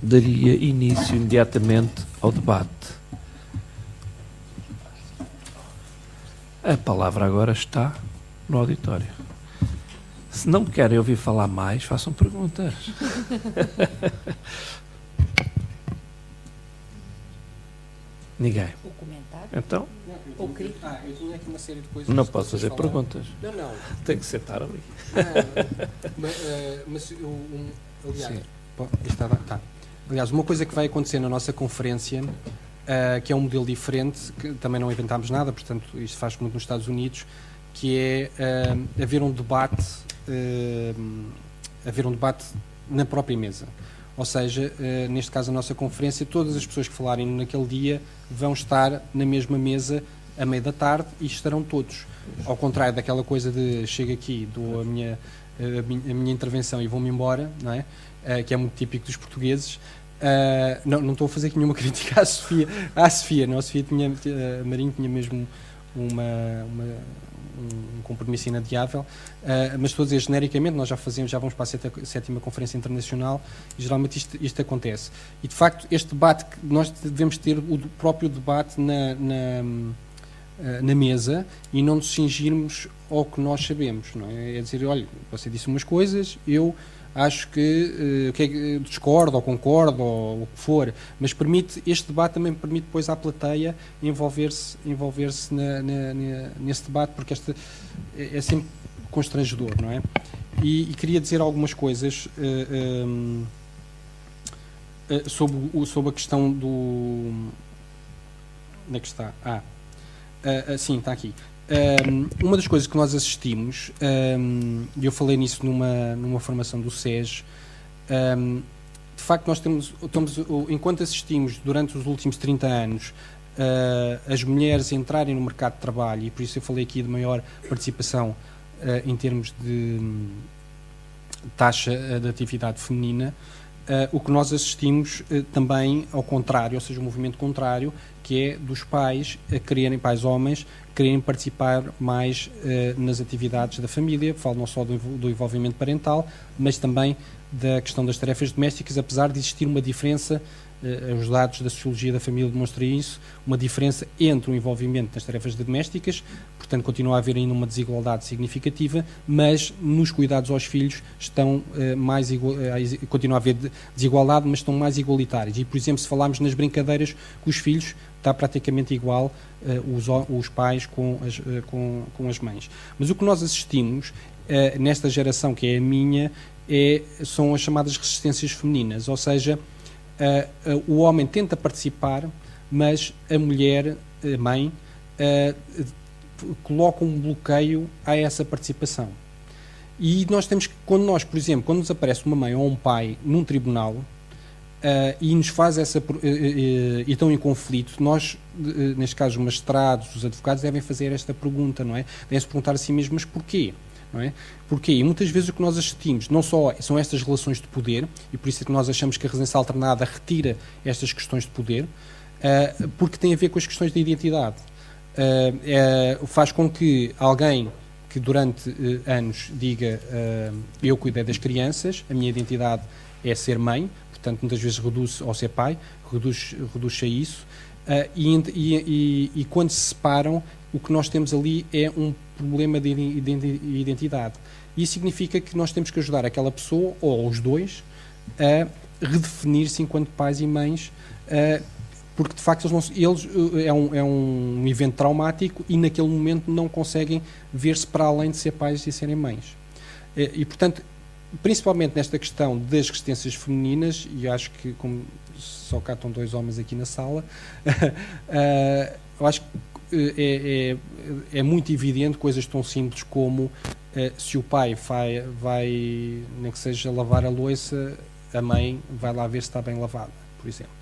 daria início imediatamente ao debate. A palavra agora está no auditório. Se não querem ouvir falar mais, façam perguntas. Ninguém. O comentário? Então, Ou crítico? Eu tinha aqui uma série de coisas. não posso fazer perguntas. Não. Tem que sentar ali. Mas aliás, Sim. tá. Aliás, uma coisa que vai acontecer na nossa conferência, que é um modelo diferente, que também não inventámos nada, portanto, isto faz muito nos Estados Unidos, que é haver um debate na própria mesa. Ou seja, neste caso a nossa conferência, todas as pessoas que falarem naquele dia vão estar na mesma mesa à meia da tarde e estarão todos. Ao contrário daquela coisa de chego aqui, dou a minha intervenção e vou-me embora, não é? Que é muito típico dos portugueses. Não estou a fazer aqui nenhuma crítica à Sofia. A Sofia Marinho tinha mesmo um compromisso inadiável, mas estou a dizer genericamente, nós já vamos para a sétima Conferência Internacional e geralmente isto acontece. E de facto este debate, nós devemos ter o próprio debate na mesa e não nos cingirmos ao que nós sabemos, não é? É dizer, olha, você disse umas coisas, eu acho que discordo ou concordo ou o que for, mas este debate também permite depois à plateia envolver-se nesse debate, porque este é sempre constrangedor, não é? E queria dizer algumas coisas sobre a questão do... Onde é que está? Sim, está aqui. Uma das coisas que nós assistimos, e eu falei nisso numa formação do SES, de facto nós enquanto assistimos durante os últimos 30 anos as mulheres entrarem no mercado de trabalho, e por isso eu falei aqui de maior participação em termos de taxa de atividade feminina, o que nós assistimos também ao contrário, ou seja, um movimento contrário, que é dos pais pais homens, quererem participar mais nas atividades da família. Falo não só do envolvimento parental, mas também da questão das tarefas domésticas, apesar de existir uma diferença, os dados da Sociologia da Família demonstram isso, uma diferença entre o envolvimento nas tarefas domésticas, portanto continua a haver ainda uma desigualdade significativa, mas nos cuidados aos filhos continua a haver desigualdade, mas estão mais igualitários. E, por exemplo, se falarmos nas brincadeiras com os filhos, está praticamente igual os pais com as mães. Mas o que nós assistimos nesta geração, que é a minha, são as chamadas resistências femininas, ou seja, o homem tenta participar, mas a mulher, a mãe, coloca um bloqueio a essa participação. E nós temos que, quando nos aparece uma mãe ou um pai num tribunal e nos faz e estão em conflito, nós, neste caso os magistrados, os advogados, devem fazer esta pergunta, não é? Devem-se perguntar a si mesmos, mas porquê? Não é? Porquê? E muitas vezes o que nós assistimos não só são estas relações de poder, e por isso é que nós achamos que a residência alternada retira estas questões de poder, porque tem a ver com as questões da identidade. Faz com que alguém que durante anos diga eu cuidei das crianças, a minha identidade é ser mãe, portanto muitas vezes reduz-se ao ser pai, reduz-se a isso, e quando se separam, o que nós temos ali é um problema de identidade. Isso significa que nós temos que ajudar aquela pessoa, ou os dois, a redefinir-se enquanto pais e mães, porque de facto é um evento traumático e naquele momento não conseguem ver-se para além de ser pais e serem mães. E portanto, principalmente nesta questão das resistências femininas, e acho que como só cá estão dois homens aqui na sala, eu acho que é muito evidente coisas tão simples como se o pai vai, nem que seja lavar a louça, a mãe vai lá ver se está bem lavada, por exemplo.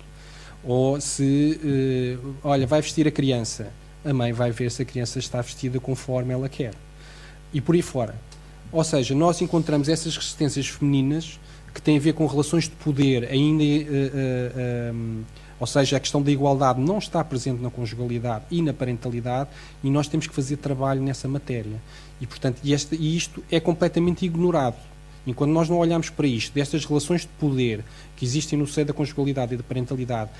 Ou se, vai vestir a criança, a mãe vai ver se a criança está vestida conforme ela quer. E por aí fora. Ou seja, nós encontramos essas resistências femininas que têm a ver com relações de poder ainda... ou seja, a questão da igualdade não está presente na conjugalidade e na parentalidade, e nós temos que fazer trabalho nessa matéria. E, portanto, isto é completamente ignorado. E quando nós não olhamos para isto, destas relações de poder que existem no seio da conjugalidade e da parentalidade,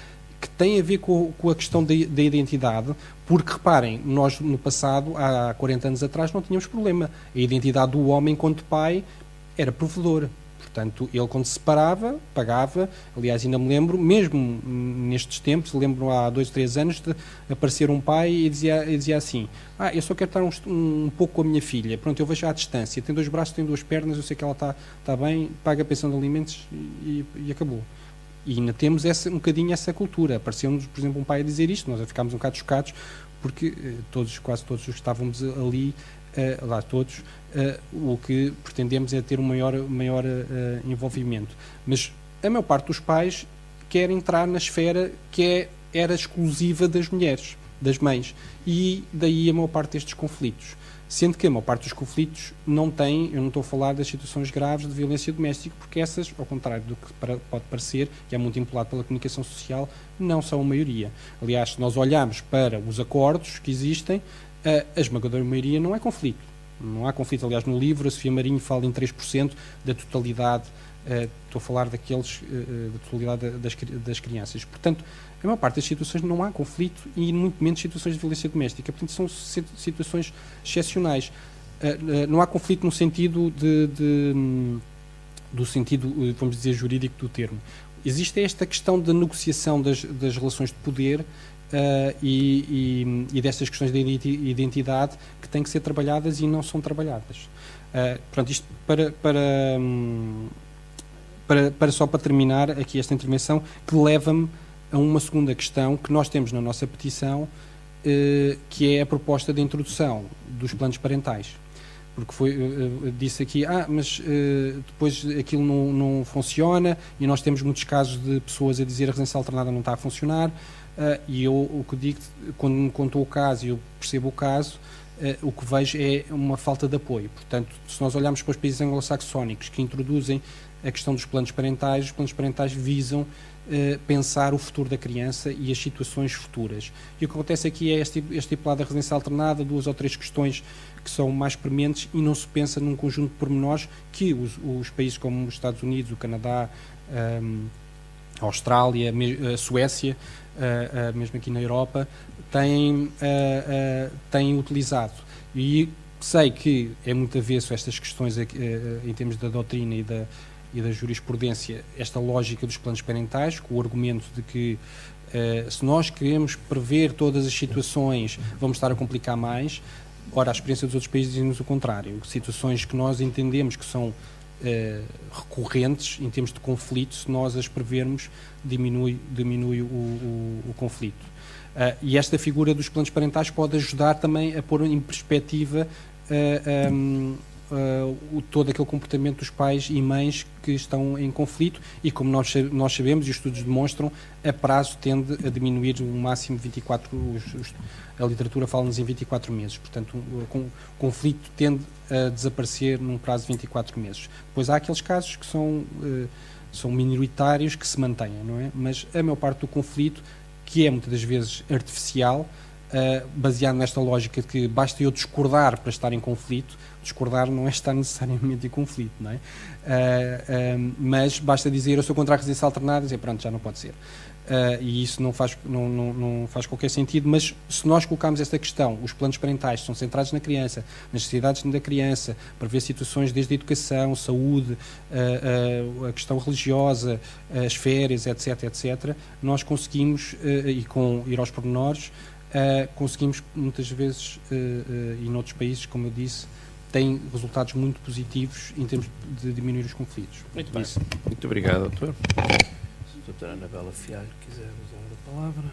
que têm a ver com a questão da identidade, porque, reparem, nós no passado, há 40 anos atrás, não tínhamos problema. A identidade do homem enquanto pai era provedor. Portanto, ele quando se separava, pagava. Aliás, ainda me lembro, mesmo nestes tempos, lembro há 2 ou 3 anos, de aparecer um pai e dizia assim: eu só quero estar um pouco com a minha filha. Pronto, eu vejo à distância. Tem 2 braços, tem 2 pernas, eu sei que ela está bem, paga a pensão de alimentos e acabou. E ainda temos um bocadinho essa cultura. Apareceu-nos, por exemplo, um pai a dizer isto. Nós ficámos um bocado chocados, porque quase todos os que estávamos ali, lá todos, o que pretendemos é ter um maior envolvimento. Mas a maior parte dos pais quer entrar na esfera que era exclusiva das mulheres, das mães, e daí a maior parte destes conflitos. Sendo que a maior parte dos conflitos não tem, eu não estou a falar das situações graves de violência doméstica, porque essas, ao contrário do que pode parecer, que é muito impulado pela comunicação social, não são a maioria. Aliás, se nós olharmos para os acordos que existem, a esmagadora maioria não é conflito. Não há conflito. Aliás, no livro, a Sofia Marinho fala em 3% da totalidade, estou a falar daqueles, da totalidade das crianças. Portanto, a maior parte das situações não há conflito e muito menos situações de violência doméstica. Portanto, são situações excepcionais. Não há conflito no sentido do sentido, vamos dizer, jurídico do termo. Existe esta questão da negociação das relações de poder e dessas questões de identidade que têm que ser trabalhadas e não são trabalhadas. Pronto, isto só para terminar aqui esta intervenção, que leva-me a uma segunda questão que nós temos na nossa petição, que é a proposta de introdução dos planos parentais. Porque disse aqui, mas depois aquilo não funciona e nós temos muitos casos de pessoas a dizer a residência alternada não está a funcionar, e eu o que digo, quando me contou o caso e eu percebo o caso, o que vejo é uma falta de apoio. Portanto, se nós olharmos para os países anglo-saxónicos que introduzem a questão dos planos parentais, os planos parentais visam pensar o futuro da criança e as situações futuras. E o que acontece aqui é estipulado da residência alternada, 2 ou 3 questões que são mais prementes e não se pensa num conjunto de pormenores que os países como os Estados Unidos, o Canadá, a Austrália, a Suécia, mesmo aqui na Europa, têm utilizado. E sei que é muito avesso estas questões em termos da doutrina e da jurisprudência, esta lógica dos planos parentais, com o argumento de que se nós queremos prever todas as situações, vamos estar a complicar mais. Ora, a experiência dos outros países diz-nos o contrário. Situações que nós entendemos que são recorrentes em termos de conflito, se nós as prevermos, diminui o conflito. E esta figura dos planos parentais pode ajudar também a pôr em perspectiva todo aquele comportamento dos pais e mães que estão em conflito e, como nós sabemos e os estudos demonstram, a prazo tende a diminuir o máximo de 24, a literatura fala-nos em 24 meses, portanto o conflito tende a desaparecer num prazo de 24 meses. Depois há aqueles casos que são minoritários que se mantêm, não é? Mas a maior parte do conflito, que é muitas das vezes artificial, baseado nesta lógica de que basta eu discordar para estar em conflito. Discordar não é estar necessariamente em conflito, não é? Mas basta dizer eu sou contra a residência alternada e dizer pronto, já não pode ser. E isso não faz qualquer sentido, mas se nós colocarmos esta questão, os planos parentais são centrados na criança, nas necessidades da criança, para ver situações desde a educação, saúde, a questão religiosa, as férias, etc., nós conseguimos, e com ir aos pormenores, conseguimos muitas vezes, e noutros países, como eu disse, tem resultados muito positivos em termos de diminuir os conflitos. Muito bem. Isso. Muito obrigado, doutor. Se a doutora Anabela Fialho quiser usar a palavra.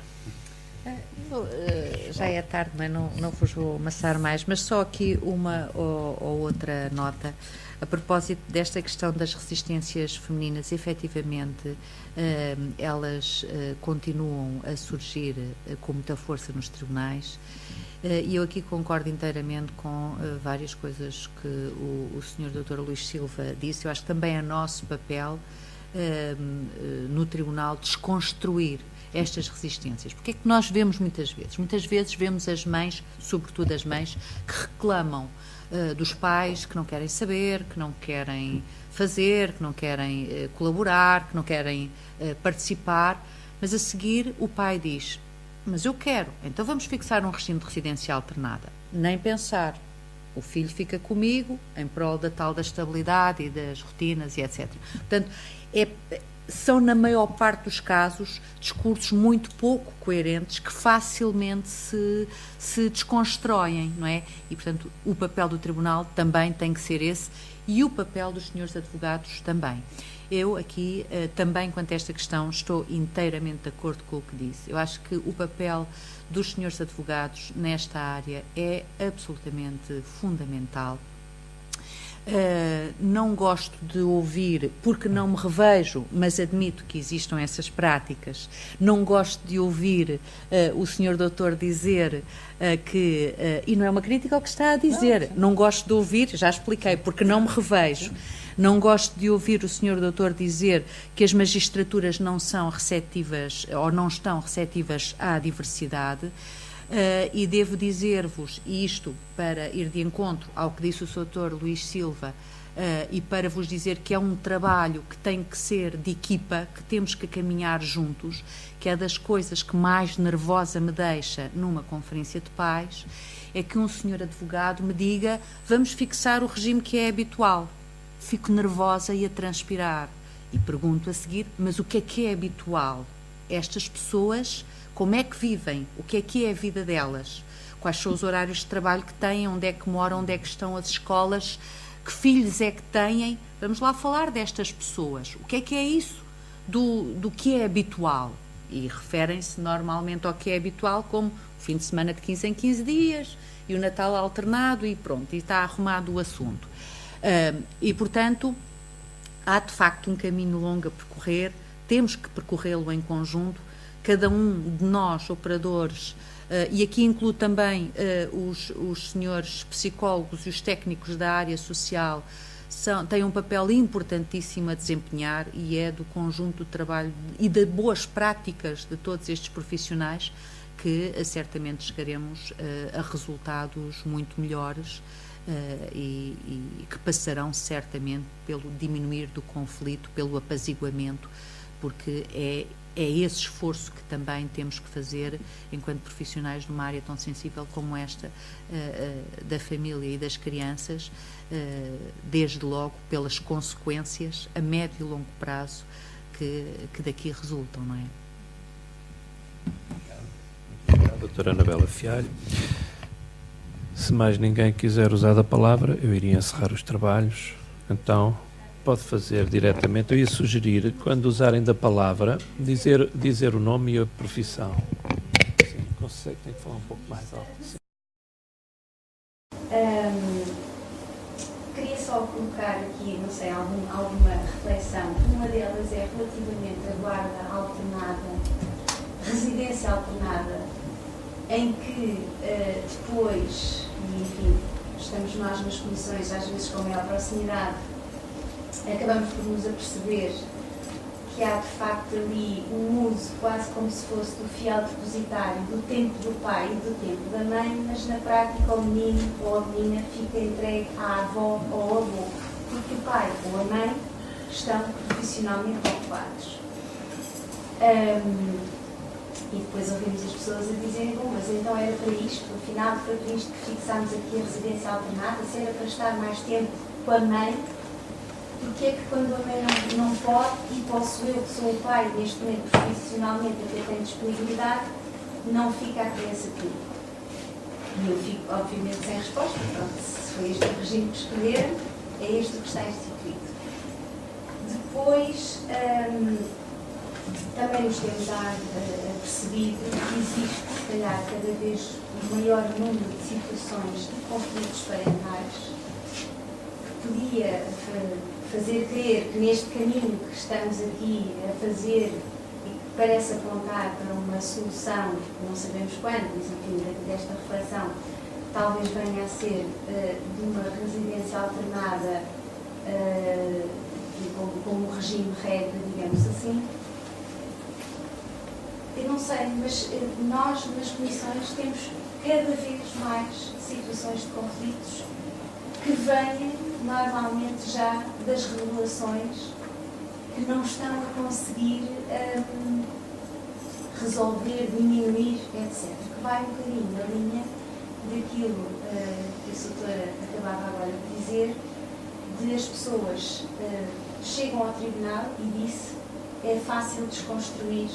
Já é tarde, mas não vos vou amassar mais, mas só aqui uma ou outra nota. A propósito desta questão das resistências femininas, efetivamente, elas continuam a surgir com muita força nos tribunais. E eu aqui concordo inteiramente com várias coisas que o Sr. Dr. Luís Silva disse. Eu acho que também é nosso papel no tribunal desconstruir estas resistências? Porque é que nós vemos muitas vezes? Muitas vezes vemos as mães, sobretudo as mães, que reclamam dos pais, que não querem saber, que não querem fazer, que não querem colaborar, que não querem participar, mas a seguir o pai diz: mas eu quero, então vamos fixar um regime de residência alternada. Nem pensar. O filho fica comigo em prol da tal da estabilidade e das rotinas e etc. Portanto, são, na maior parte dos casos, discursos muito pouco coerentes que facilmente se desconstroem, não é? E, portanto, o papel do Tribunal também tem que ser esse e o papel dos senhores advogados também. Eu aqui, também quanto a esta questão, estou inteiramente de acordo com o que disse. Eu acho que o papel dos senhores advogados nesta área é absolutamente fundamental. Não gosto de ouvir, porque não me revejo, mas admito que existam essas práticas, não gosto de ouvir o senhor doutor dizer que, e não é uma crítica ao que está a dizer, não gosto de ouvir, já expliquei, porque não me revejo. Não gosto de ouvir o senhor doutor dizer que as magistraturas não são receptivas ou não estão receptivas à diversidade. E devo dizer-vos, e isto para ir de encontro ao que disse o Sr. Luís Silva, e para vos dizer que é um trabalho que tem que ser de equipa, que temos que caminhar juntos, que é das coisas que mais nervosa me deixa numa conferência de pais, é que um senhor advogado me diga: vamos fixar o regime que é habitual. Fico nervosa e a transpirar. E pergunto a seguir: mas o que é habitual? Estas pessoas, como é que vivem? O que é a vida delas? Quais são os horários de trabalho que têm? Onde é que moram? Onde é que estão as escolas? Que filhos é que têm? Vamos lá falar destas pessoas. O que é isso do que é habitual? E referem-se normalmente ao que é habitual como o fim de semana de 15 em 15 dias e o Natal alternado e pronto, e está arrumado o assunto. E, portanto, há de facto um caminho longo a percorrer, temos que percorrê-lo em conjunto, cada um de nós, operadores, e aqui incluo também os senhores psicólogos e os técnicos da área social, têm um papel importantíssimo a desempenhar e é do conjunto do trabalho e de boas práticas de todos estes profissionais que certamente chegaremos a resultados muito melhores. E que passarão certamente pelo diminuir do conflito, pelo apaziguamento, porque é esse esforço que também temos que fazer enquanto profissionais numa área tão sensível como esta da família e das crianças, desde logo pelas consequências a médio e longo prazo que daqui resultam, não é? Obrigado, doutora Anabela Fialho. Se mais ninguém quiser usar a palavra, eu iria encerrar os trabalhos. Então, pode fazer diretamente. Eu ia sugerir, quando usarem da palavra, dizer o nome e a profissão. Sim, consegue, tem que falar um pouco mais alto. Sim. Queria só colocar aqui, não sei, alguma reflexão. Uma delas é relativamente à guarda alternada, residência alternada, em que depois, e enfim, estamos nós nas comissões, às vezes com maior proximidade, acabamos por nos aperceber que há de facto ali um uso quase como se fosse do fiel depositário do tempo do pai e do tempo da mãe, mas na prática o menino ou a menina fica entregue à avó ou ao avô, porque o pai ou a mãe estão profissionalmente ocupados. E depois ouvimos as pessoas a dizerem: bom, mas então era para isto, afinal foi para isto que fixámos aqui a residência alternada, se era para estar mais tempo com a mãe, porque é que quando a mãe não pode, e posso eu, que sou o pai, neste momento profissionalmente até tenho disponibilidade, não fica a criança comigo? E eu fico, obviamente, sem resposta. Pronto, se foi este o regime que escolheram, é este o que está instituído. Depois, também nos temos percebido que existe, se calhar, cada vez um maior número de situações de conflitos parentais que podia fazer crer que neste caminho que estamos aqui a fazer e que parece apontar para uma solução, não sabemos quando, mas enfim, desta reflexão, talvez venha a ser de uma residência alternada como regime regra, digamos assim. eu não sei, mas nós nas comissões temos cada vez mais situações de conflitos que vêm normalmente já das regulações que não estão a conseguir resolver, diminuir, etc. Que vai um bocadinho na linha daquilo que a doutora acabava agora de dizer, de as pessoas chegam ao tribunal e disse é fácil desconstruir,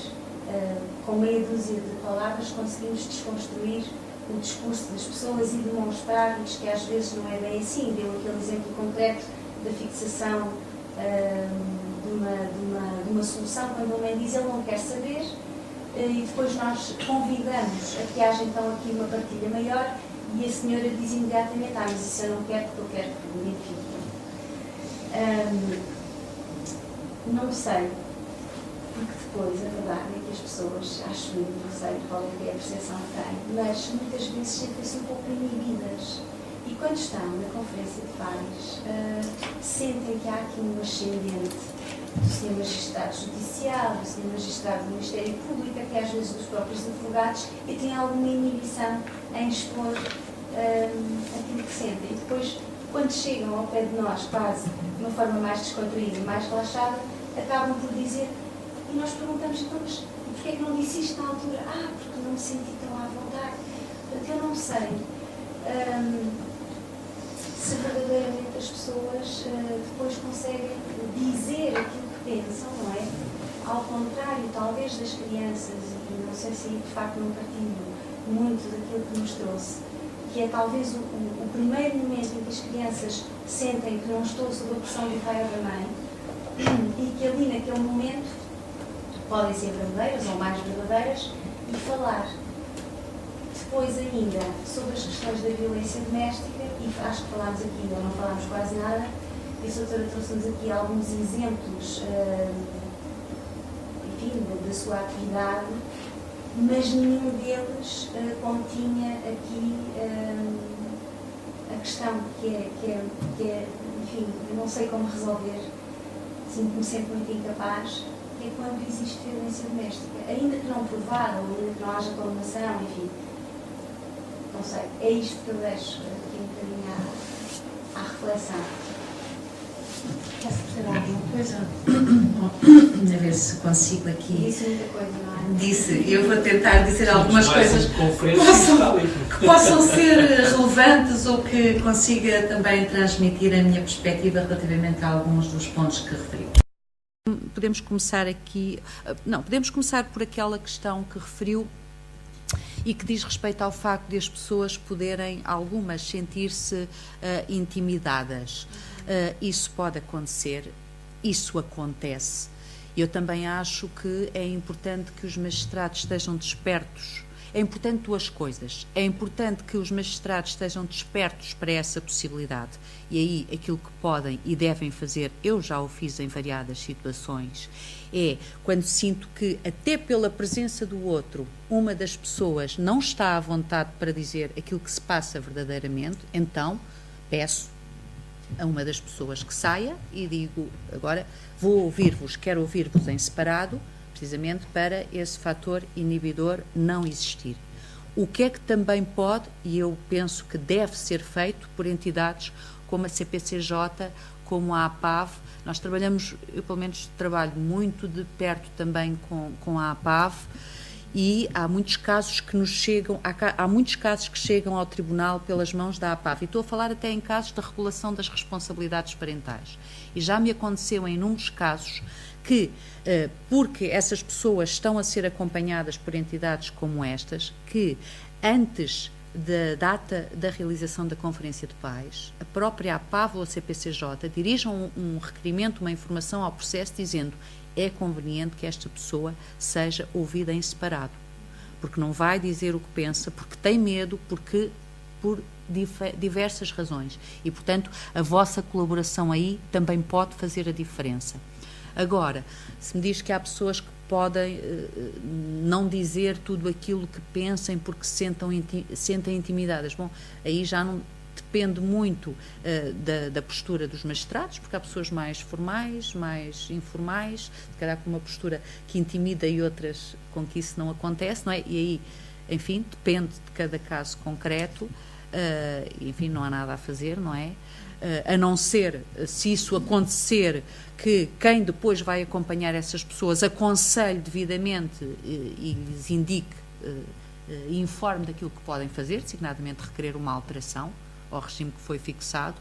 com meia dúzia de palavras conseguimos desconstruir o discurso das pessoas e demonstrar-lhes que às vezes não é bem assim. Deu aquele exemplo concreto da fixação de uma solução, quando o homem diz ele não quer saber, e depois nós convidamos a que haja então aqui uma partilha maior e a senhora diz imediatamente, mas isso eu não quero porque eu quero que me identifiquem. Não sei, porque depois a verdade é que as pessoas, acho eu, não sei qual é a percepção que têm, mas muitas vezes sentem-se um pouco inibidas. E quando estão na conferência de pais, sentem que há aqui um ascendente do Sr. Magistrado Judicial, do Sr. Magistrado do Ministério Público, até às vezes dos próprios advogados, e têm alguma inibição em expor aquilo que sentem. E depois, quando chegam ao pé de nós, quase de uma forma mais descontraída e mais relaxada, acabam por dizer, e nós perguntamos, então, mas porquê é que não disse isto na altura? Porque não me senti tão à vontade. Portanto, eu não sei se verdadeiramente as pessoas depois conseguem dizer aquilo que pensam, não é? Ao contrário, talvez, das crianças, e não sei se de facto não partilho muito daquilo que nos trouxe, que é talvez o primeiro momento em que as crianças sentem que não estou sob a pressão do pai ou da mãe, e que ali naquele momento podem ser verdadeiras ou mais verdadeiras, e falar. Depois ainda sobre as questões da violência doméstica, e acho que falámos aqui, ou não falámos quase nada, e a doutora trouxe-nos aqui alguns exemplos, enfim, da sua atividade, mas nenhum deles continha aqui a questão que é, enfim, eu não sei como resolver, sinto-me sempre muito incapaz, que é quando existe violência doméstica, ainda que não provada, ou ainda que não haja condenação, enfim. Não sei, é isto que eu deixo aqui um bocadinho à reflexão. Quer-se dizer alguma coisa? A ver se consigo aqui. Disse muita coisa, não é? Disse, eu vou tentar dizer algumas coisas que possam ser relevantes ou que consiga também transmitir a minha perspectiva relativamente a alguns dos pontos que referi. Podemos começar aqui, não, podemos começar por aquela questão que referiu e que diz respeito ao facto de as pessoas poderem, algumas, sentir-se intimidadas. Isso pode acontecer, isso acontece. Eu também acho que é importante que os magistrados estejam despertos. É importante duas coisas. É importante que os magistrados estejam despertos para essa possibilidade. E aí, aquilo que podem e devem fazer, eu já o fiz em variadas situações, é quando sinto que, até pela presença do outro, uma das pessoas não está à vontade para dizer aquilo que se passa verdadeiramente, então peço a uma das pessoas que saia e digo, agora vou ouvir-vos, quero ouvir-vos em separado, precisamente para esse fator inibidor não existir. O que é que também pode, e eu penso que deve ser feito por entidades como a CPCJ, como a APAV, nós trabalhamos, eu pelo menos trabalho muito de perto também com a APAV, e há muitos casos que nos chegam, há muitos casos que chegam ao tribunal pelas mãos da APAV, e estou a falar até em casos da regulação das responsabilidades parentais. E já me aconteceu em inúmeros casos que, porque essas pessoas estão a ser acompanhadas por entidades como estas, que antes da data da realização da Conferência de Pais, a própria APAV ou a CPCJ dirijam um requerimento, uma informação ao processo dizendo é conveniente que esta pessoa seja ouvida em separado, porque não vai dizer o que pensa, porque tem medo, porque por diversas razões. E, portanto, a vossa colaboração aí também pode fazer a diferença. Agora, se me diz que há pessoas que podem não dizer tudo aquilo que pensem porque se sentem intimidadas, bom, aí já depende muito da postura dos magistrados, porque há pessoas mais formais, mais informais, se calhar com uma postura que intimida e outras com que isso não acontece, não é? E aí, enfim, depende de cada caso concreto, enfim, não há nada a fazer, não é? A não ser, se isso acontecer, que quem depois vai acompanhar essas pessoas aconselhe devidamente e lhes indique e informe daquilo que podem fazer, designadamente requerer uma alteração ao regime que foi fixado,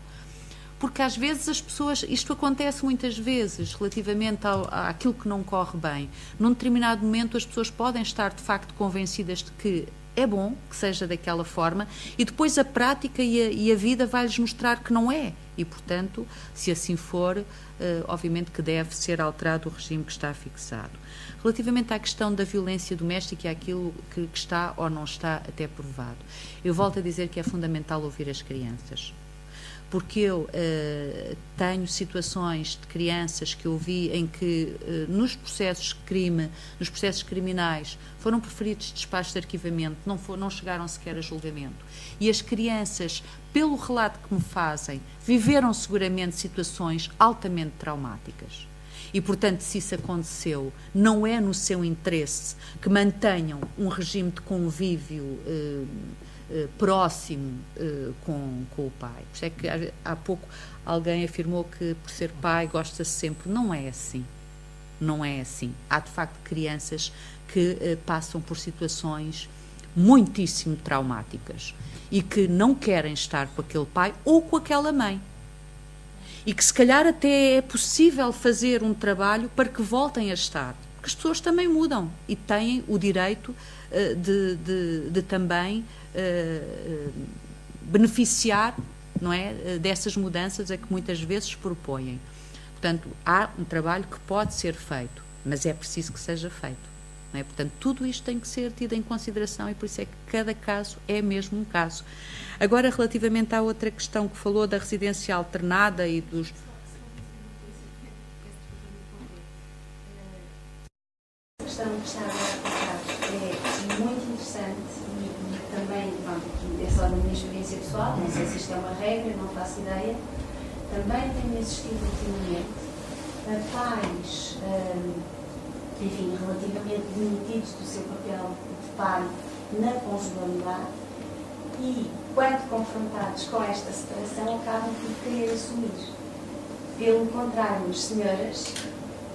porque às vezes as pessoas, isto acontece muitas vezes relativamente àquilo que não corre bem, num determinado momento as pessoas podem estar de facto convencidas de que é bom que seja daquela forma e depois a prática e a vida vai-lhes mostrar que não é. E, portanto, se assim for, obviamente que deve ser alterado o regime que está fixado. Relativamente à questão da violência doméstica e àquilo que está ou não está até provado, eu volto a dizer que é fundamental ouvir as crianças. Porque eu tenho situações de crianças que eu vi em que nos processos de crime, nos processos criminais, foram preferidos despachos de arquivamento, não chegaram sequer a julgamento. E as crianças, pelo relato que me fazem, viveram seguramente situações altamente traumáticas. E, portanto, se isso aconteceu, não é no seu interesse que mantenham um regime de convívio próximo com o pai. Por isso é que há pouco alguém afirmou que por ser pai gosta-se sempre. Não é assim. Não é assim. Há de facto crianças que passam por situações muitíssimo traumáticas e que não querem estar com aquele pai ou com aquela mãe. E que se calhar até é possível fazer um trabalho para que voltem a estar. Porque as pessoas também mudam e têm o direito de também beneficiar, não é, dessas mudanças a que muitas vezes se propõem. Portanto, há um trabalho que pode ser feito, mas é preciso que seja feito. Não é? Portanto, tudo isto tem que ser tido em consideração e por isso é que cada caso é mesmo um caso. Agora, relativamente à outra questão que falou da residência alternada e dos... A questão que está a colocar é muito interessante e também, pronto, aqui é só da minha experiência pessoal, não sei se isto é uma regra, não faço ideia. Também tenho assistido ultimamente a pais, enfim, relativamente demitidos do seu papel de pai na conjugalidade e, quando confrontados com esta separação, acabam por querer assumir. Pelo contrário, as senhoras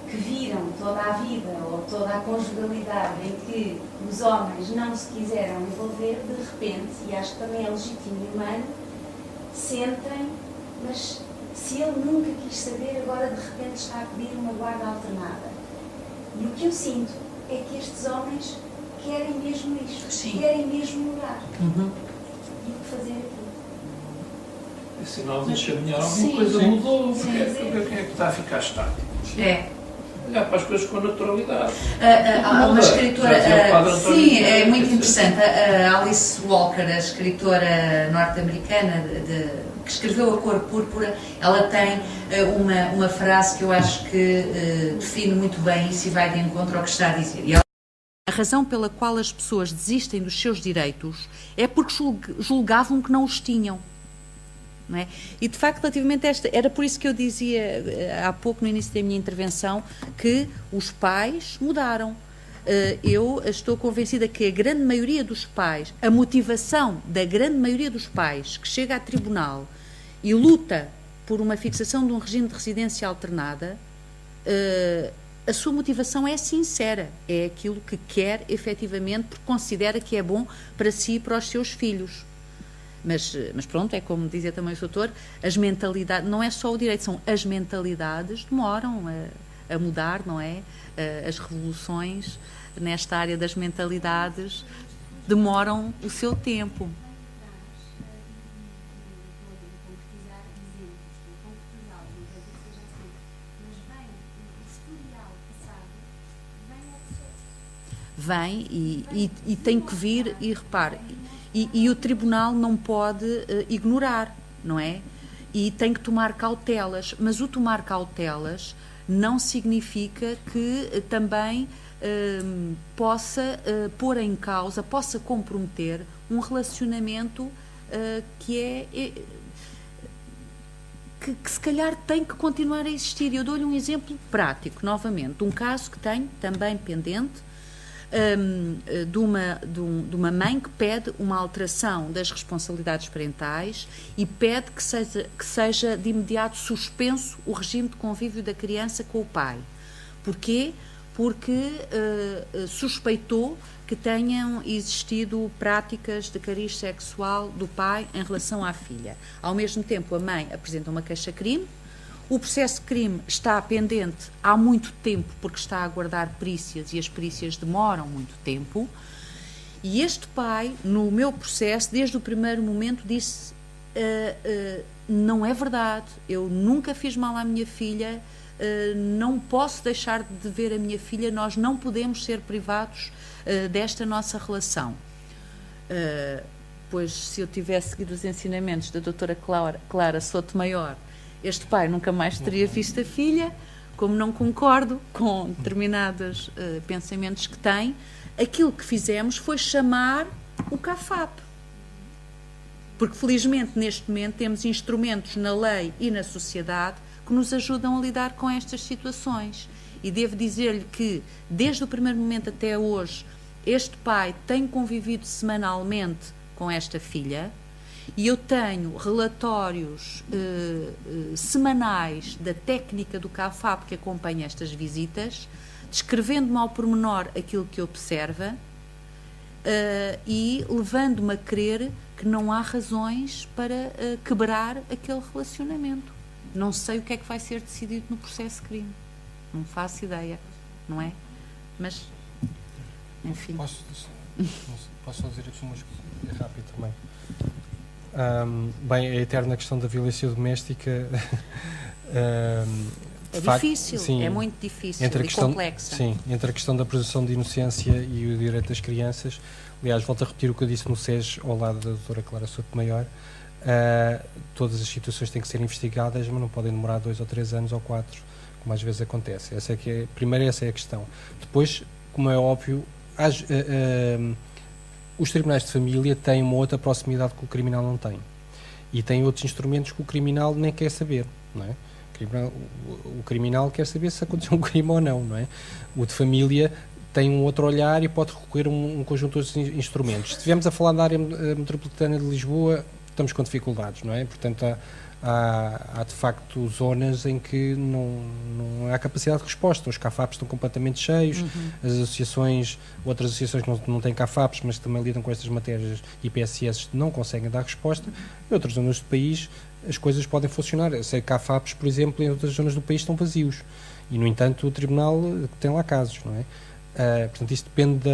que viram toda a vida ou toda a conjugalidade em que os homens não se quiseram envolver, de repente, e acho que também é legítimo e humano, sentem, mas se ele nunca quis saber, agora de repente está a pedir uma guarda alternada. E o que eu sinto é que estes homens querem mesmo isto, sim, querem mesmo mudar. E o que fazer aqui? É sinal de enxaminhar alguma coisa mudou, porque quem é que está a ficar estático? É. Olhar para as coisas com naturalidade. Há uma escritora, sim, é muito interessante, a Alice Walker, a escritora norte-americana que escreveu A Cor Púrpura, ela tem uma frase que eu acho que define muito bem isso e vai de encontro ao que está a dizer. A razão pela qual as pessoas desistem dos seus direitos é porque julgavam que não os tinham. Não é? E de facto, relativamente a esta, era por isso que eu dizia há pouco no início da minha intervenção que os pais mudaram. Eu estou convencida que a grande maioria dos pais, a motivação da grande maioria dos pais que chega a tribunal e luta por uma fixação de um regime de residência alternada, a sua motivação é sincera, é aquilo que quer efetivamente porque considera que é bom para si e para os seus filhos. Mas pronto, é como dizia também o doutor, as mentalidades, não é só o direito, são as mentalidades demoram a mudar, não é? As revoluções nesta área das mentalidades demoram o seu tempo. Vem e tem que vir e repare. E o tribunal não pode ignorar, não é? E tem que tomar cautelas, mas o tomar cautelas não significa que também possa pôr em causa, possa comprometer um relacionamento que se calhar tem que continuar a existir. Eu dou-lhe um exemplo prático, novamente, um caso que tenho também pendente, de uma mãe que pede uma alteração das responsabilidades parentais e pede que seja de imediato suspenso o regime de convívio da criança com o pai. Porquê? Porque suspeitou que tenham existido práticas de cariz sexual do pai em relação à filha. Ao mesmo tempo, a mãe apresenta uma queixa-crime. O processo de crime está pendente há muito tempo, porque está a aguardar perícias e as perícias demoram muito tempo. E este pai, no meu processo, desde o primeiro momento, disse: não é verdade, eu nunca fiz mal à minha filha, não posso deixar de ver a minha filha, nós não podemos ser privados desta nossa relação. Pois, se eu tivesse seguido os ensinamentos da doutora Clara Sotomayor, este pai nunca mais teria visto a filha. Como não concordo com determinados pensamentos que tem, aquilo que fizemos foi chamar o CAFAP. Porque, felizmente, neste momento temos instrumentos na lei e na sociedade que nos ajudam a lidar com estas situações. E devo dizer-lhe que, desde o primeiro momento até hoje, este pai tem convivido semanalmente com esta filha, e eu tenho relatórios semanais da técnica do CAFAP que acompanha estas visitas, descrevendo-me ao pormenor aquilo que observa e levando-me a crer que não há razões para quebrar aquele relacionamento. Não sei o que é que vai ser decidido no processo de crime. Não faço ideia, não é? Mas, enfim. Posso só dizer aqui umas coisas rápido também. Bem, a eterna questão da violência doméstica é difícil, sim, é muito difícil e complexa. Sim, entre a questão da presunção de inocência e o direito das crianças. Aliás, volto a repetir o que eu disse no SES ao lado da doutora Clara Sotomayor. Todas as situações têm que ser investigadas, mas não podem demorar 2 ou 3 anos ou 4, como às vezes acontece. Primeiro, essa é a questão. Depois, como é óbvio, os tribunais de família têm uma outra proximidade que o criminal não tem. E têm outros instrumentos que o criminal nem quer saber, não é? O criminal quer saber se aconteceu um crime ou não, não é? O de família tem um outro olhar e pode recorrer a um conjunto de instrumentos. Se estivermos a falar da área metropolitana de Lisboa, estamos com dificuldades, não é? Portanto, há de facto zonas em que não há capacidade de resposta. Os CAFAPs estão completamente cheios, as outras associações que não têm CAFAPs, mas que também lidam com estas matérias, IPSS, não conseguem dar resposta. Em outras zonas do país as coisas podem funcionar. Eu sei que CAFAPs, por exemplo, em outras zonas do país estão vazios e, no entanto, o tribunal tem lá casos, não é? Portanto, isso depende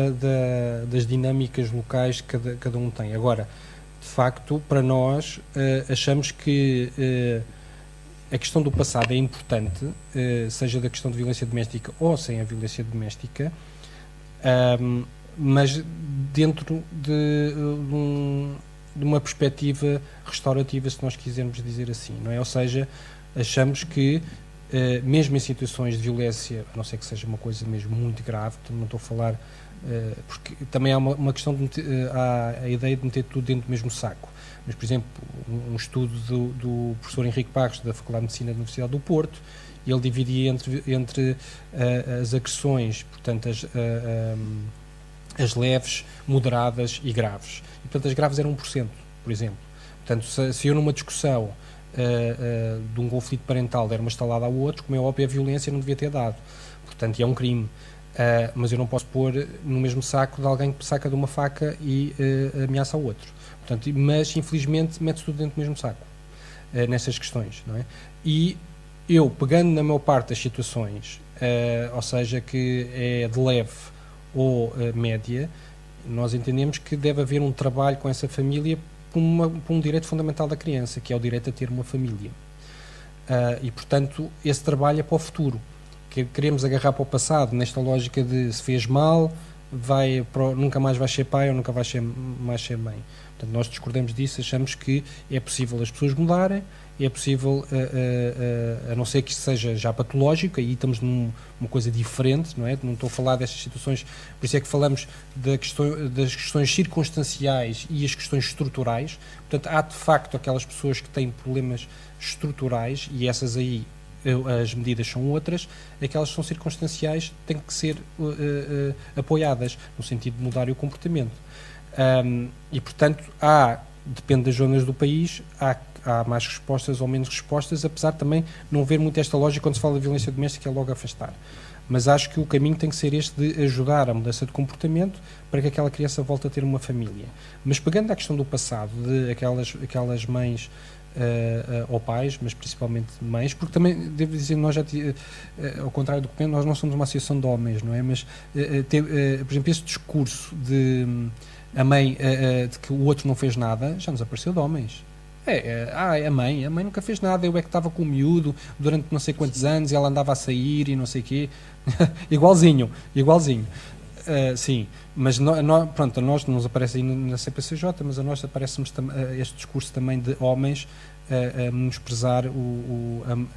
das dinâmicas locais que cada um tem. Agora, de facto, para nós, achamos que a questão do passado é importante, seja da questão de violência doméstica ou sem a violência doméstica, mas dentro de uma perspectiva restaurativa, se nós quisermos dizer assim, não é? Ou seja, achamos que, mesmo em situações de violência, a não ser que seja uma coisa mesmo muito grave, não estou a falar... porque também há uma questão de há a ideia de meter tudo dentro do mesmo saco. Mas, por exemplo, um estudo do professor Henrique Barros, da Faculdade de Medicina da Universidade do Porto, ele dividia entre as agressões, portanto, as leves, moderadas e graves. E, portanto, as graves eram 1%, por exemplo. Portanto, se eu numa discussão de um conflito parental der uma estalada ao outro, como é óbvio, a violência não devia ter dado. Portanto, é um crime. Mas eu não posso pôr no mesmo saco de alguém que saca de uma faca e ameaça ao outro. Portanto, mas, infelizmente, mete-se tudo dentro do mesmo saco, nessas questões, não é? E eu, pegando na maior parte das situações, ou seja, que é de leve ou média, nós entendemos que deve haver um trabalho com essa família por um direito fundamental da criança, que é o direito a ter uma família. E, portanto, esse trabalho é para o futuro. Que queremos agarrar para o passado, nesta lógica de se fez mal, nunca mais vai ser pai ou nunca vai mais ser mãe. Portanto, nós discordamos disso, achamos que é possível as pessoas mudarem, é possível, a não ser que isto seja já patológico, aí estamos numa coisa diferente, não é? Não estou a falar destas situações, por isso é que falamos das questões circunstanciais e as questões estruturais. Portanto, há de facto aquelas pessoas que têm problemas estruturais e essas aí, as medidas são outras, aquelas que são circunstanciais têm que ser apoiadas, no sentido de mudar o comportamento. E, portanto, depende das zonas do país, há mais respostas ou menos respostas, apesar de também não haver muito esta lógica quando se fala de violência doméstica, é logo afastar. Mas acho que o caminho tem que ser este de ajudar a mudança de comportamento para que aquela criança volte a ter uma família. Mas pegando a questão do passado, de aquelas mães ou pais, mas principalmente mães, porque também, devo dizer, nós já, ao contrário do que penso, nós não somos uma associação de homens, não é? Mas, por exemplo, esse discurso de a mãe, de que o outro não fez nada, já nos apareceu de homens. A mãe nunca fez nada, eu é que estava com o miúdo durante não sei quantos anos e ela andava a sair e não sei o quê. igualzinho. Sim, mas pronto, a nós não nos aparece aí na CPCJ, mas a nós aparece-nos este discurso também de homens a menosprezar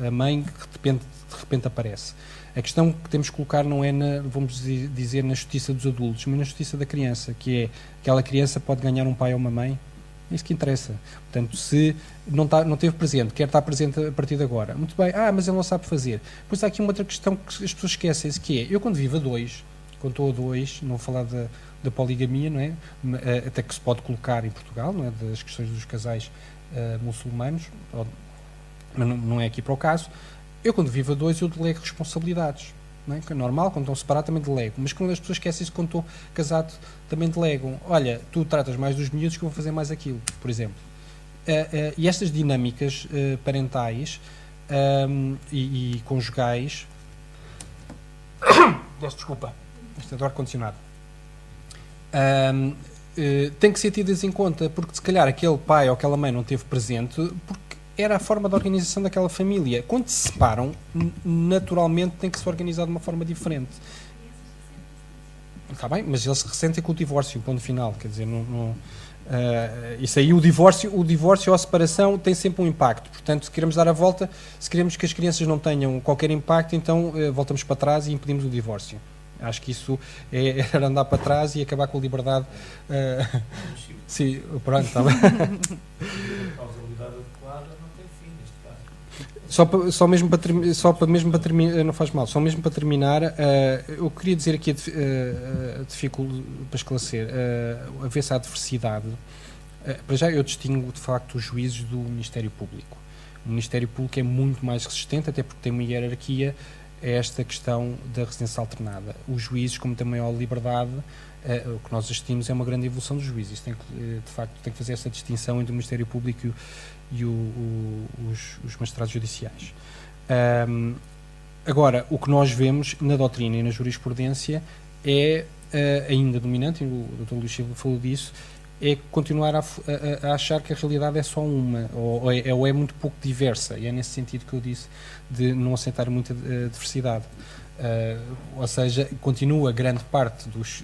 a mãe que de repente aparece. A questão que temos que colocar não é, vamos dizer, na justiça dos adultos, mas na justiça da criança, que é aquela criança pode ganhar um pai ou uma mãe. É isso que interessa. Portanto, se não teve presente, quer estar presente a partir de agora, muito bem, mas ele não sabe fazer. Depois há aqui uma outra questão que as pessoas esquecem-se, que é, eu quando vivo a dois, quando estou a dois, não vou falar da poligamia, não é? Até que se pode colocar em Portugal, não é? Das questões dos casais muçulmanos, mas não é aqui para o caso. Eu quando vivo a dois, eu delego responsabilidades. Não é? Que é normal, quando estão separados também delego, mas quando as pessoas esquecem-se, quando estou casado também delegam. Olha, tu tratas mais dos miúdos que eu vou fazer mais aquilo, por exemplo. E estas dinâmicas parentais e conjugais desculpa, isto é do ar-condicionado, têm que ser tidas em conta, porque se calhar aquele pai ou aquela mãe não teve presente porque era a forma de organização daquela família. Quando se separam, naturalmente tem que se organizar de uma forma diferente. Está bem, mas eles se ressentem com o divórcio, ponto final. Quer dizer, isso aí, o divórcio ou a separação tem sempre um impacto. Portanto, se queremos dar a volta, se queremos que as crianças não tenham qualquer impacto, então voltamos para trás e impedimos o divórcio. Acho que isso era andar para trás e acabar com a liberdade. Sim, pronto, está bem. Só mesmo para terminar, não faz mal, só mesmo para terminar, eu queria dizer aqui para esclarecer, a ver se há diversidade. Para já eu distingo de facto os juízes do Ministério Público. O Ministério Público é muito mais resistente, até porque tem uma hierarquia a esta questão da residência alternada. Os juízes, como têm maior liberdade, o que nós assistimos é uma grande evolução dos juízes. De facto, tem que fazer essa distinção entre o Ministério Público e os magistrados judiciais. Agora, o que nós vemos na doutrina e na jurisprudência é ainda dominante, e o Dr. Luís Silva falou disso, é continuar a achar que a realidade é só uma, ou é muito pouco diversa, e é nesse sentido que eu disse de não aceitar muita diversidade. Ou seja, continua grande parte dos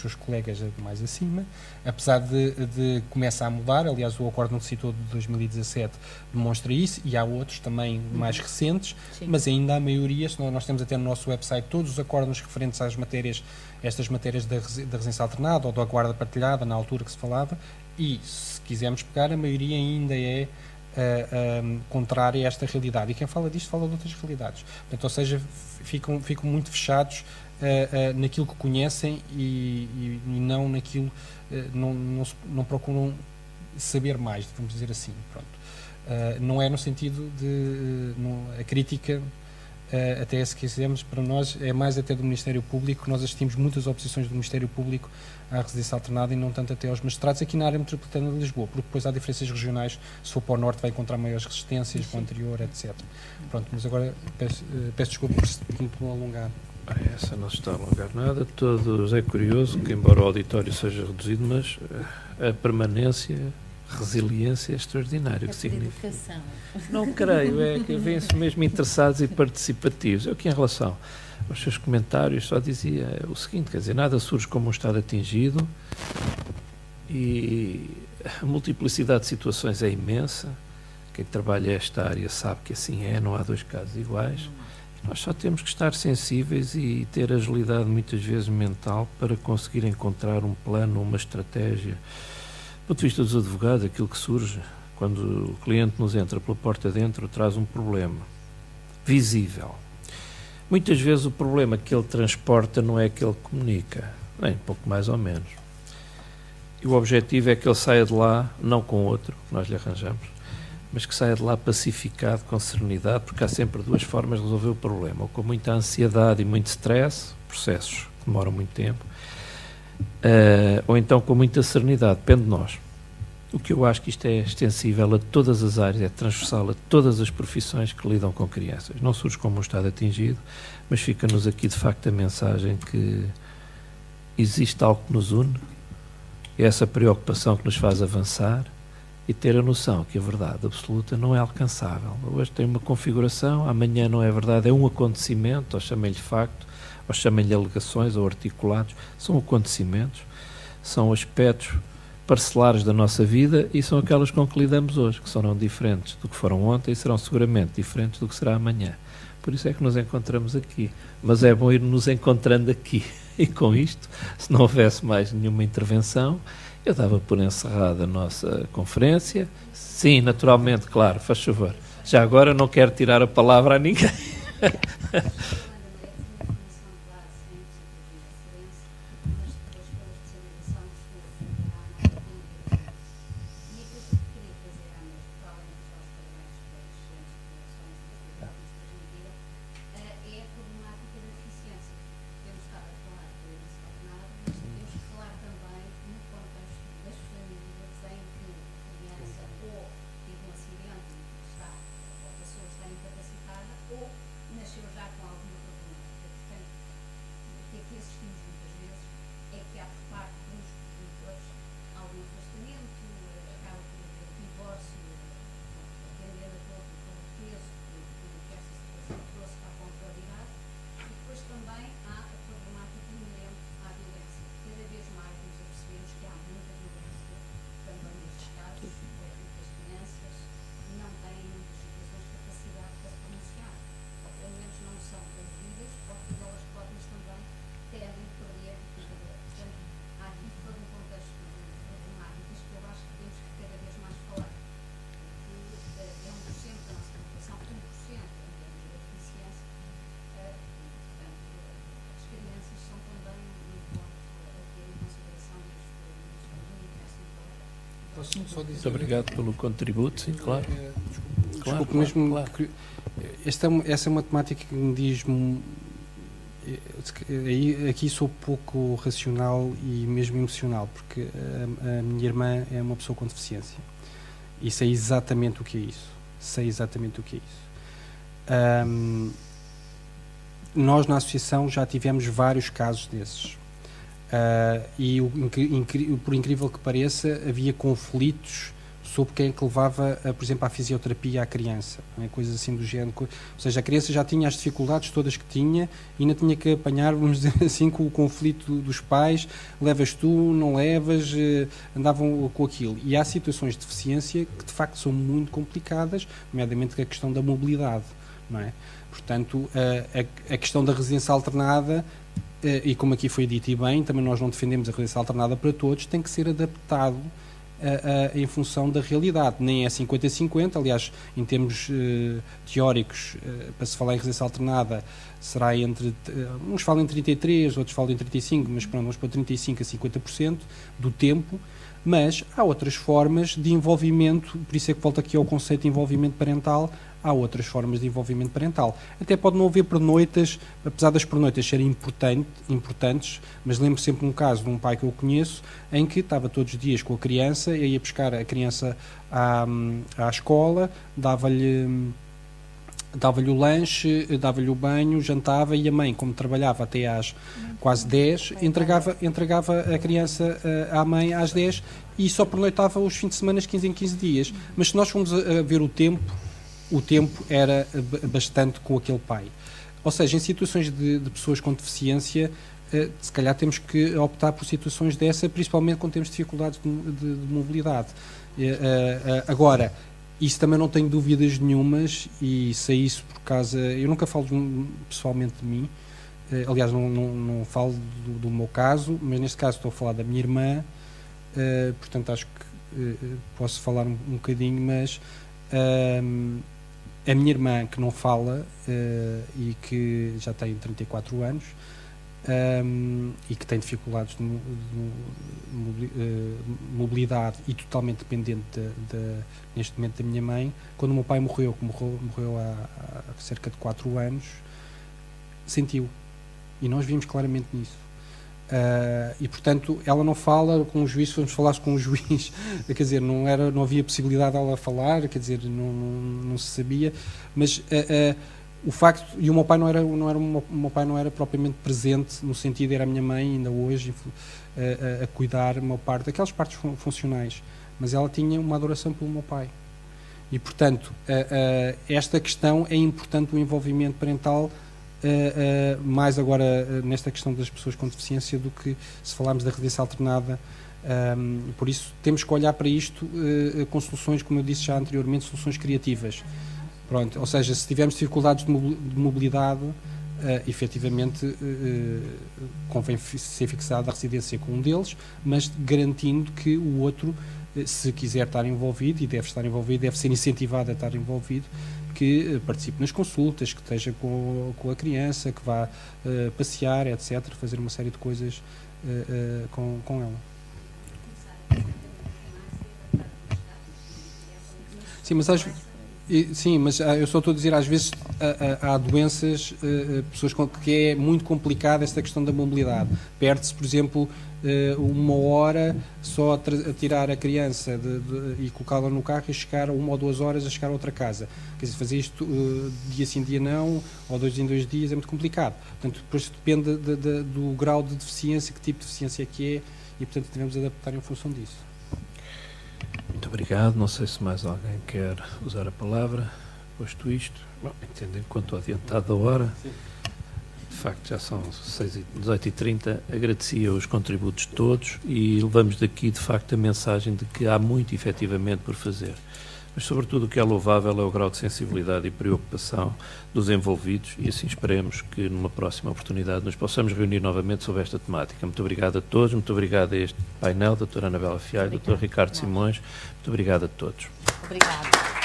seus colegas mais acima, apesar de começar a mudar. Aliás, o Acórdão que citou de 2017 demonstra isso, e há outros também mais recentes. Sim. Mas ainda a maioria, nós temos até no nosso website todos os acórdãos referentes às matérias, estas matérias da residência alternada ou da guarda partilhada, na altura que se falava, e se quisermos pegar, a maioria ainda é contrária a esta realidade, e quem fala disto fala de outras realidades. Portanto, ou seja, ficam muito fechados naquilo que conhecem e não naquilo, não procuram saber mais, vamos dizer assim. Pronto. Não é no sentido de a crítica, até se quisermos, para nós é mais até do Ministério Público. Nós assistimos muitas oposições do Ministério Público à residência alternada e não tanto até aos magistrados aqui na área metropolitana de Lisboa, porque depois há diferenças regionais. Se for para o norte vai encontrar maiores resistências, para o anterior, etc. Pronto, mas agora peço desculpa por me alongar. Essa não se está a alongar nada. Todos é curioso que, embora o auditório seja reduzido, mas a permanência resiliência é extraordinário. É que significa? Educação. Não creio, é que vêm-se mesmo interessados e participativos. Eu aqui em relação aos seus comentários só dizia o seguinte, quer dizer, nada surge como um estado atingido e a multiplicidade de situações é imensa. Quem trabalha esta área sabe que assim é, não há dois casos iguais. Nós só temos que estar sensíveis e ter agilidade muitas vezes mental para conseguir encontrar um plano, uma estratégia. Do ponto de vista dos advogados, aquilo que surge quando o cliente nos entra pela porta dentro traz um problema visível. Muitas vezes o problema que ele transporta não é aquele que comunica, nem pouco mais ou menos. E o objetivo é que ele saia de lá, não com outro, que nós lhe arranjamos, mas que saia de lá pacificado, com serenidade, porque há sempre duas formas de resolver o problema, ou com muita ansiedade e muito stress, processos que demoram muito tempo, ou então com muita serenidade, depende de nós. O que eu acho que isto é extensível a todas as áreas, é transversal a todas as profissões que lidam com crianças. Não surge como um estado atingido, mas fica-nos aqui de facto a mensagem que existe algo que nos une, é essa preocupação que nos faz avançar, e ter a noção que a verdade absoluta não é alcançável. Hoje tem uma configuração, amanhã não é verdade, é um acontecimento, ou chamem-lhe facto, ou chamem-lhe alegações ou articulados, são acontecimentos, são aspectos parcelares da nossa vida e são aquelas com que lidamos hoje, que serão diferentes do que foram ontem e serão seguramente diferentes do que será amanhã. Por isso é que nos encontramos aqui. Mas é bom ir nos encontrando aqui. E com isto, se não houvesse mais nenhuma intervenção, eu dava por encerrada a nossa conferência. Sim, naturalmente, claro, faz favor. Já agora não quero tirar a palavra a ninguém. Muito obrigado pelo contributo, sim, claro. Desculpe, mesmo claro. Essa é uma temática que me diz. Aqui sou pouco racional e mesmo emocional, porque a minha irmã é uma pessoa com deficiência e sei exatamente o que é isso. Nós na associação já tivemos vários casos desses. E por incrível que pareça, havia conflitos sobre quem é que levava, por exemplo, à fisioterapia à criança, não é? Coisas assim do género. Ou seja, a criança já tinha as dificuldades todas que tinha e ainda tinha que apanhar, vamos dizer assim, com o conflito dos pais, levas tu, não levas, andavam com aquilo. E há situações de deficiência que de facto são muito complicadas, nomeadamente a questão da mobilidade, não é? Portanto, a questão da residência alternada, e como aqui foi dito e bem, também nós não defendemos a residência alternada para todos, tem que ser adaptado em função da realidade. Nem é 50-50, aliás, em termos teóricos, para se falar em residência alternada, será entre, uns falam em 33%, outros falam em 35%, mas pronto, vamos para 35% a 50% do tempo, mas há outras formas de envolvimento, por isso é que volto aqui ao conceito de envolvimento parental. Há outras formas de envolvimento parental. Até pode não haver pernoitas, apesar das pernoitas serem importantes, mas lembro sempre um caso de um pai que eu conheço, em que estava todos os dias com a criança, ia buscar a criança à escola, dava-lhe dava-lhe o lanche, dava-lhe o banho, jantava, e a mãe, como trabalhava até às quase 10, entregava a criança à mãe às 10 e só pernoitava os fins de semana 15 em 15 dias. Mas se nós formos a ver o tempo era bastante com aquele pai. Ou seja, em situações de pessoas com deficiência, se calhar temos que optar por situações dessa, principalmente quando temos dificuldades de mobilidade. Agora, isso também não tenho dúvidas nenhumas, e se é isso por causa... Eu nunca falo pessoalmente de mim, aliás, não falo do meu caso, mas neste caso estou a falar da minha irmã, portanto acho que posso falar um bocadinho, mas a minha irmã, que não fala e que já tem 34 anos, e que tem dificuldades de mobilidade e totalmente dependente neste momento da minha mãe, quando o meu pai morreu há cerca de 4 anos, sentiu, e nós vimos claramente nisso. E portanto ela não fala com o juiz. Se formos falar com o juiz, quer dizer, não havia possibilidade dela falar, quer dizer, não se sabia, mas o facto, e o meu pai o meu pai não era propriamente presente, no sentido, era a minha mãe ainda hoje a cuidar uma parte daquelas partes funcionais, mas ela tinha uma adoração pelo meu pai, e portanto esta questão é importante, o envolvimento parental, mais agora nesta questão das pessoas com deficiência do que se falarmos da residência alternada. Por isso temos que olhar para isto com soluções, como eu disse já anteriormente, soluções criativas. Pronto, ou seja, se tivermos dificuldades de mobilidade, efetivamente convém ser fixada a residência com um deles, mas garantindo que o outro, se quiser estar envolvido, e deve estar envolvido, deve ser incentivado a estar envolvido, que participe nas consultas, que esteja com a criança, que vá passear, etc., fazer uma série de coisas com ela. Sim, mas eu só estou a dizer, às vezes há doenças, pessoas que é muito complicada esta questão da mobilidade. Perde-se, por exemplo, 1 hora só a tirar a criança e colocá-la no carro e chegar 1 ou 2 horas a chegar a outra casa. Quer dizer, fazer isto dia sim, dia não, ou 2 em 2 dias, é muito complicado. Portanto, depois depende do grau de deficiência, que tipo de deficiência é que é, e portanto devemos adaptar em função disso. Muito obrigado. Não sei se mais alguém quer usar a palavra. Posto isto, entendem quanto adiantado da hora. Sim. De facto, já são 18h30. Agradecia os contributos de todos e levamos daqui, de facto, a mensagem de que há muito, efetivamente, por fazer. Mas, sobretudo, o que é louvável é o grau de sensibilidade e preocupação dos envolvidos, e assim esperemos que, numa próxima oportunidade, nos possamos reunir novamente sobre esta temática. Muito obrigado a todos, muito obrigado a este painel, doutora Anabela Fialho, doutor Ricardo Simões, muito obrigado a todos. Obrigada.